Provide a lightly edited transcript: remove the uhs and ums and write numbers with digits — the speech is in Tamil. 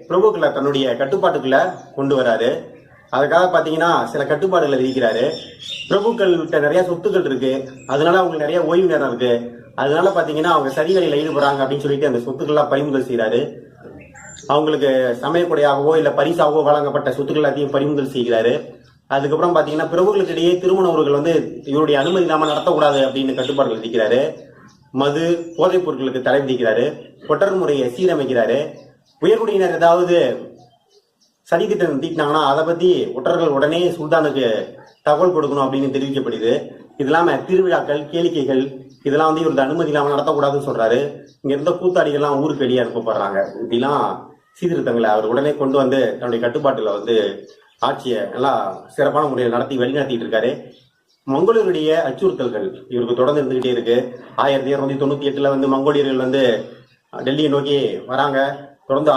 பிரபுக்களை தன்னுடைய கட்டுப்பாட்டுக்குள்ள கொண்டு வராரு. அதுக்காக பாத்தீங்கன்னா சில கட்டுப்பாடுகளை விதிக்கிறாரு. பிரபுக்கள் கிட்ட நிறைய சொத்துக்கள் இருக்கு, அதனால அவங்களுக்கு நிறைய ஓய்வு நேரம் இருக்கு, அதனால பாத்தீங்கன்னா அவங்க சரிவரையில ஈடுபடுறாங்க அப்படின்னு சொல்லிட்டு அந்த சொத்துக்கள்லாம் பறிமுதல் செய்யறாரு. அவங்களுக்கு சமயக்குடையாகவோ இல்ல பரிசாகவோ வழங்கப்பட்ட சொத்துக்கள் எல்லாத்தையும் பறிமுதல் செய்கிறாரு. அதுக்கப்புறம் பாத்தீங்கன்னா பிரபுக்களுக்கு இடையே திருமண உறவுகள் இவருடைய அனுமதி இல்லாம நடத்தக்கூடாது அப்படின்னு கட்டுப்பாடுகள் விதிக்கிறாரு. மது போதைப் பொருட்களுக்கு தடை விதிக்கிறாரு. ஒற்றர் முறையை சீரமைக்கிறாரு. உயர்குடியினர் ஏதாவது சதித்திட்டம் தீட்டினாங்கன்னா அதை பத்தி ஒற்றர்கள் உடனே சுல்தானுக்கு தகவல் கொடுக்கணும் அப்படின்னு தெரிவிக்கப்படுது. இது இல்லாம திருவிழாக்கள், கேளிக்கைகள் இதெல்லாம் இவரது அனுமதி இல்லாம நடத்தக்கூடாதுன்னு சொல்றாரு. இங்க இருந்த கூத்தாடிகள்லாம் ஊருக்கு வெளியே அனுப்பப்படுறாங்க. இப்படிலாம் சீர்திருத்தங்களை அவர் உடனே கொண்டு வந்து தன்னுடைய கட்டுப்பாட்டுல ஆட்சியை நல்லா சிறப்பான முறையில் வழிநடத்திட்டு இருக்காரு. மங்கோலியருடைய அச்சுறுத்தல்கள் இவருக்கு தொடர்ந்து இருந்துகிட்டே இருக்கு. 1798 மங்கோலியர்கள் டெல்லியை நோக்கி வராங்க. தொடர்ந்து